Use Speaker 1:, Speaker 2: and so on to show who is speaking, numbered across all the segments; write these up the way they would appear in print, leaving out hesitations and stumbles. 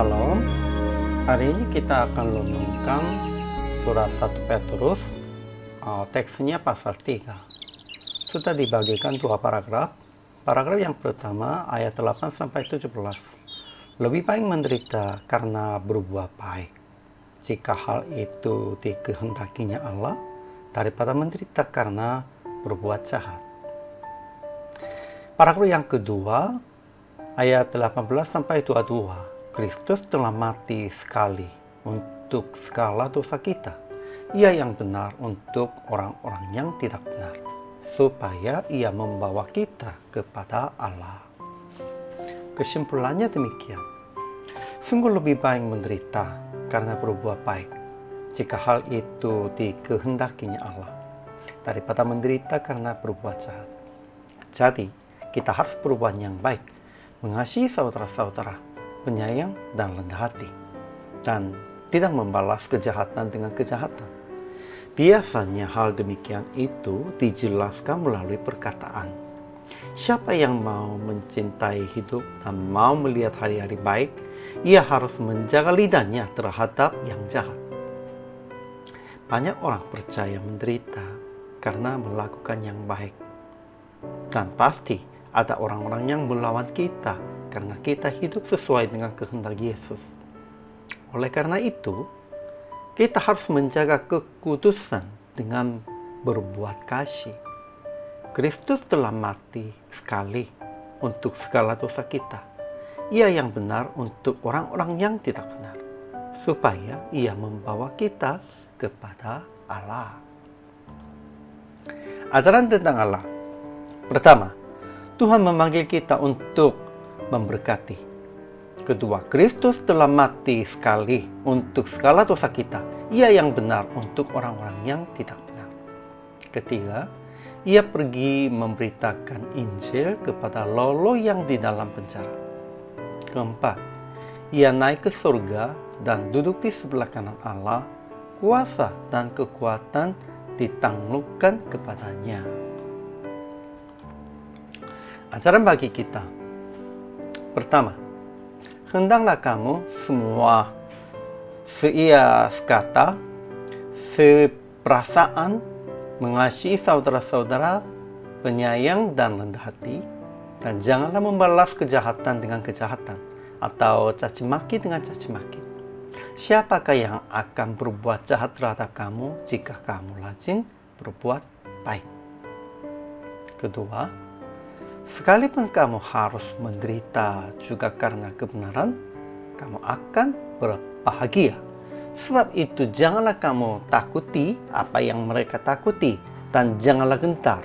Speaker 1: Shalom. Hari ini kita akan renungkan surat 1 Petrus, teksnya pasal 3. Sudah dibagikan dua paragraf. Paragraf yang pertama ayat 8 sampai 17. Lebih baik menderita karena berbuat baik, jika hal itu dikehendakinya Allah, daripada menderita karena berbuat jahat. Paragraf yang kedua ayat 18 sampai 22. Kristus telah mati sekali untuk segala dosa kita. Ia yang benar untuk orang-orang yang tidak benar, supaya ia membawa kita kepada Allah. Kesimpulannya demikian. Sungguh lebih baik menderita karena berbuat baik, jika hal itu dikehendakinya Allah, daripada menderita karena berbuat jahat. Jadi, kita harus berbuat yang baik, mengasihi saudara-saudara, penyayang dan rendah hati, dan tidak membalas kejahatan dengan kejahatan. Biasanya hal demikian itu dijelaskan melalui perkataan. Siapa yang mau mencintai hidup dan mau melihat hari-hari baik, ia harus menjaga lidahnya terhadap yang jahat. Banyak orang percaya menderita karena melakukan yang baik, dan pasti ada orang-orang yang melawan kita karena kita hidup sesuai dengan kehendak Yesus. Oleh karena itu, kita harus menjaga kekudusan dengan berbuat kasih. Kristus telah mati sekali untuk segala dosa kita. Ia yang benar untuk orang-orang yang tidak benar, supaya ia membawa kita kepada Allah. Ajaran tentang Allah. Pertama, Tuhan memanggil kita untuk memberkati. Kedua, Kristus telah mati sekali untuk segala dosa kita. Ia yang benar untuk orang-orang yang tidak benar. Ketiga, ia pergi memberitakan Injil kepada lolo yang di dalam penjara. Keempat, ia naik ke surga dan duduk di sebelah kanan Allah. Kuasa dan kekuatan ditaklukkan kepadanya. Ajaran bagi kita. Pertama, hendaklah kamu semua seia sekata, seperasaan, mengasihi saudara-saudara, penyayang dan rendah hati, dan janganlah membalas kejahatan dengan kejahatan, atau caci maki dengan caci maki. Siapakah yang akan berbuat jahat terhadap kamu jika kamu rajin berbuat baik? Kedua, sekalipun kamu harus menderita juga karena kebenaran, kamu akan berbahagia. Sebab itu janganlah kamu takuti apa yang mereka takuti, dan janganlah gentar.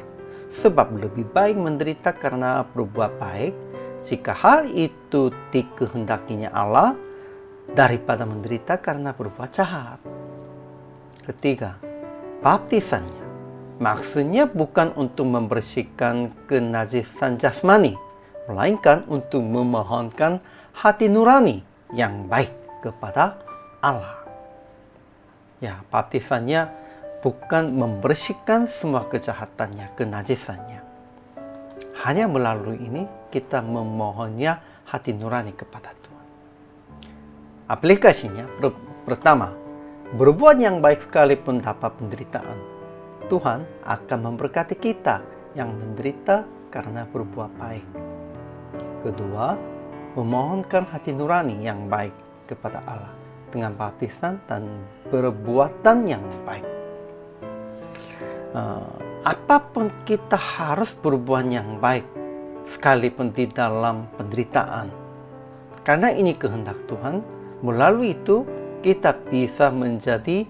Speaker 1: Sebab lebih baik menderita karena berbuat baik, jika hal itu dikehendakinya Allah, daripada menderita karena berbuat jahat. Ketiga, baptisannya. Maksudnya bukan untuk membersihkan kenajisan jasmani, melainkan untuk memohonkan hati nurani yang baik kepada Allah. Ya, baptisannya bukan membersihkan semua kejahatannya, kenajisannya. Hanya melalui ini kita memohonnya hati nurani kepada Tuhan. Aplikasinya, pertama, berbuat yang baik sekalipun dapat penderitaan. Tuhan akan memberkati kita yang menderita karena berbuat baik. Kedua, memohonkan hati nurani yang baik kepada Allah dengan baptisan dan perbuatan yang baik. Apapun kita harus berbuat yang baik, sekalipun di dalam penderitaan. Karena ini kehendak Tuhan, melalui itu kita bisa menjadi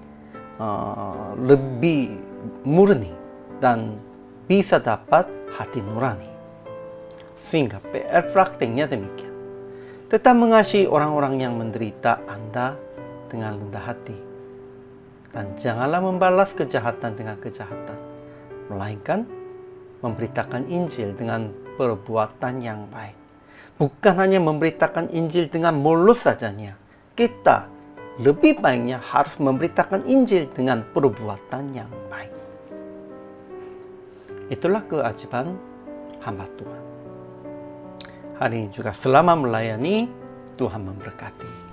Speaker 1: lebih murni dan bisa dapat hati nurani. Sehingga PR praktiknya demikian. Tetap mengasihi orang-orang yang menderita Anda dengan rendah hati. Dan janganlah membalas kejahatan dengan kejahatan, melainkan memberitakan Injil dengan perbuatan yang baik. Bukan hanya memberitakan Injil dengan mulut sajanya. Kita lebih baiknya harus memberitakan Injil dengan perbuatan yang baik. Itulah kewajiban hamba Tuhan. Hari ini juga selama melayani, Tuhan memberkati.